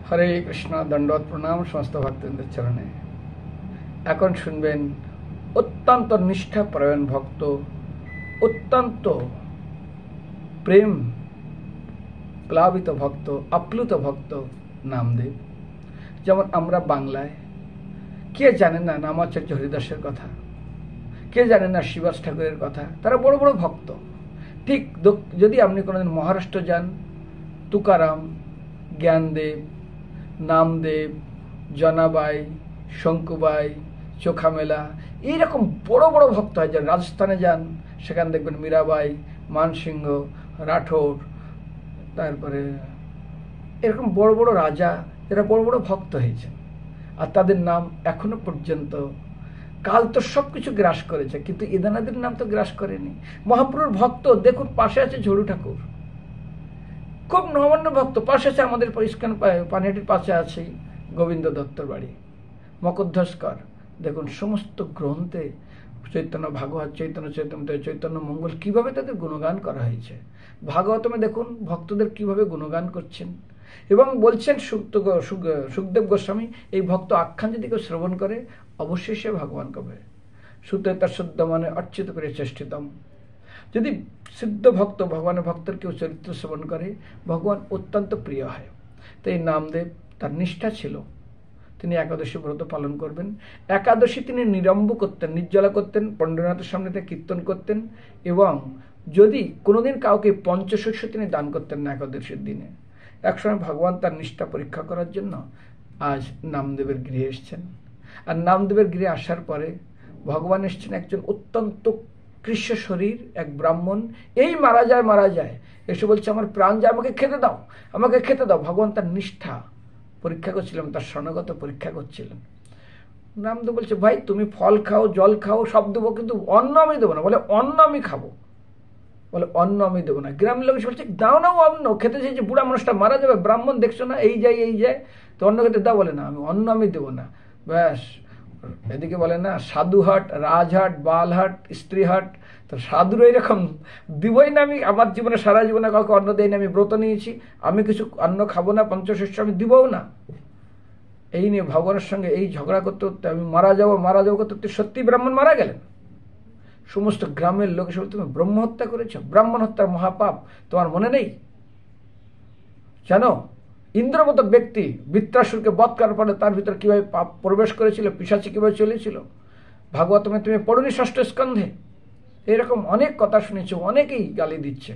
হরে কৃষ্ণ। দণ্ডবত প্রণাম সমস্ত ভক্তদের চরণে। এখন শুনবেন অত্যন্ত নিষ্ঠাপরায়ণ ভক্ত, অত্যন্ত প্রেম প্লাবিত ভক্ত, আপ্লুত ভক্ত নামদেব। যেমন আমরা বাংলায় কে জানে না নামাচার্য হরিদাসের কথা, কে জানে না শিবাস ঠাকুরের কথা। তারা বড় বড় ভক্ত। ঠিক যদি আপনি কোনোদিন মহারাষ্ট্র যান, তুকারাম, জ্ঞানদেব, নামদেব, জনাবাই, শঙ্কুবাই, চোখামেলা, এইরকম বড় বড় ভক্ত হয়। যান রাজস্থানে যান, সেখানে দেখবেন মীরাবাই, মানসিংহ, রাঠোর, তারপরে এরকম বড় বড় রাজা, এরা বড় বড় ভক্ত হয়েছেন। আর তাদের নাম এখনো পর্যন্ত, কাল তো সব কিছু গ্রাস করেছে, কিন্তু এদানাদের নাম তো গ্রাস করেনি। মহাপ্রভুর ভক্ত দেখুন, পাশে আছে ঝরু ঠাকুর, খুব নগণ্য ভক্ত। পাশে আছে আমাদের ইস্কন পানিহাটির পাশে আছে গোবিন্দ দত্তর বাড়ি, মকরধ্বজকর। দেখুন সমস্ত গ্রন্থে চৈতন্য ভাগবত, চৈতন্য চৈতন্য, চৈতন্য মঙ্গল কিভাবে তাদের গুণগান করা হয়েছে। ভাগবতমে দেখুন ভক্তদের কিভাবে গুণগান করছেন। এবং বলছেন সুখদেব গোস্বামী, এই ভক্ত আখ্যান যদি কেউ শ্রবণ করে অবশ্যই সে ভগবান কবে। সুতে তার শুদ্ধ মানে অর্চিত করে চেষ্টিতম। যদি সিদ্ধ ভক্ত, ভগবানের ভক্তের কেউ চরিত্র শ্রবণ করে, ভগবান অত্যন্ত প্রিয় হয়। তো এই নামদেব, তার নিষ্ঠা ছিল, তিনি একাদশী ব্রত পালন করবেন। একাদশী তিনি নিরম্ব করতেন, নির্জলা করতেন, পণ্ডনাথের সামনে থেকে কীর্তন করতেন। এবং যদি কোনোদিন কাউকে পঞ্চশস্য তিনি দান করতেন না একাদশীর দিনে। একসময় ভগবান তার নিষ্ঠা পরীক্ষা করার জন্য আজ নামদেবের গৃহে এসছেন। আর নামদেবের গৃহে আসার পরে ভগবান এসছেন একজন অত্যন্ত কৃষ্ণ শরীর, এক ব্রাহ্মণ। এই মারা যায়, এসে বলছে আমার প্রাণ যায়, আমাকে খেতে দাও, আমাকে খেতে দাও। ভগবান তার নিষ্ঠা পরীক্ষা করছিলেন, তার শরণাগত পরীক্ষা করছিলেন। নামদেব বলছে, ভাই তুমি ফল খাও, জল খাও, সব দেবো, কিন্তু অন্ন আমি দেবো না। বলে অন্ন আমি খাবো, বলে অন্ন আমি দেবো না। গ্রামের লোক বলছে দাও না অন্ন, খেতে চাইছে, বুড়া মানুষটা মারা যাবে, ব্রাহ্মণ দেখছো না, এই যায়, তো অন্ন খেতে দাও। বলে না, আমি অন্ন আমি দেবো না। ব্যাস, এদিকে বলে না সাধুহাট, রাজহাট, বালহাট, স্ত্রীহাট। তো সাধুর এইরকম দিবই না, আমি আমার জীবনে সারা জীবনে কাউকে অন্ন দেই না, আমি ব্রত নিয়েছি, আমি কিছু অন্ন খাবো না, পঞ্চশস্য আমি দিবও না। এই নিয়ে ভগবানের সঙ্গে এই ঝগড়া করতে করতে আমি মারা যাবো করতে সত্যি ব্রাহ্মণ মারা গেলেন। সমস্ত গ্রামের লোক এসে তুমি ব্রহ্ম হত্যা করেছ, ব্রাহ্মণ হত্যার মহাপাপ তোমার মনে নেই? জানো ইন্দ্রমত ব্যক্তি বৃত্রাসুরকে বধ করার পরে তার ভিতরে কিভাবে পাপ প্রবেশ করেছিল, পিশাচি কিভাবে চলেছিল, ভাগবতমে তুমি পড়নি ষষ্ঠ স্কন্ধে। এরকম অনেক কথা শুনেছো, অনেকেই গালি দিচ্ছে,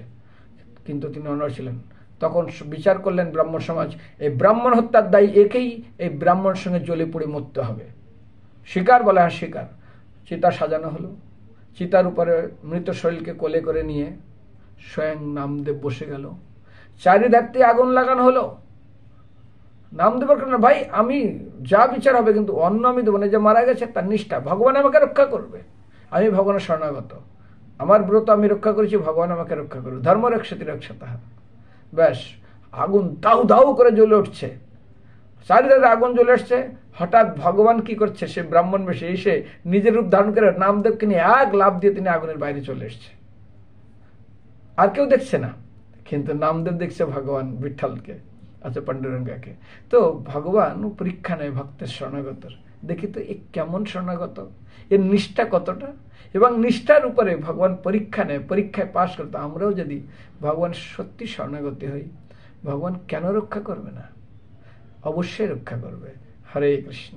কিন্তু তিনি অনড় ছিলেন। তখন বিচার করলেন ব্রাহ্মণ সমাজ, এই ব্রাহ্মণ হত্যার দায়ী একেই, এই ব্রাহ্মণের সঙ্গে জ্বলে পড়ে মরতে হবে। শিকার বলা হয় শিকার। চিতা সাজানো হলো, চিতার উপরে মৃত শরীরকে কোলে করে নিয়ে স্বয়ং নামদেব বসে গেল। চারিধারতে আগুন লাগানো হলো। নামদেবের কারণে, ভাই আমি যা বিচার হবে, কিন্তু অন্ন আমি দেবো না। যে মারা গেছে তার নিষ্ঠা, ভগবান আমাকে রক্ষা করবে, আমি ভগবানের শরণাগত, আমার ব্রত আমি রক্ষা করেছি, ভগবান আমাকে রক্ষা করবে। ধর্ম রক্ষতি রক্ষতঃ। ব্যাস, আগুন দাউ দাউ করে জ্বলে উঠছে, চারিধারে আগুন জ্বলে আসছে। হঠাৎ ভগবান কি করছে, সে ব্রাহ্মণ বেশে এসে নিজের রূপ ধারণ করে নামদেবকে নিয়ে এক লাফ দিয়ে তিনি আগুনের বাইরে চলে এসছে। আর কেউ দেখছে না, কিন্তু নামদেব দেখছে ভগবান বিঠ্ঠলকে, আচ্ছা পাণ্ডুরঙ্গাকে। তো ভগবান পরীক্ষা নেয় ভক্তের শরণাগতর। দেখি তো এ কেমন শরণাগত, এর নিষ্ঠা কতটা। এবং নিষ্ঠার উপরে ভগবান পরীক্ষা নেয়, পরীক্ষায় পাশ করতে। আমরাও যদি ভগবান সত্যি শরণাগতি হই, ভগবান কেন রক্ষা করবে না? অবশ্যই রক্ষা করবে। হরে কৃষ্ণ।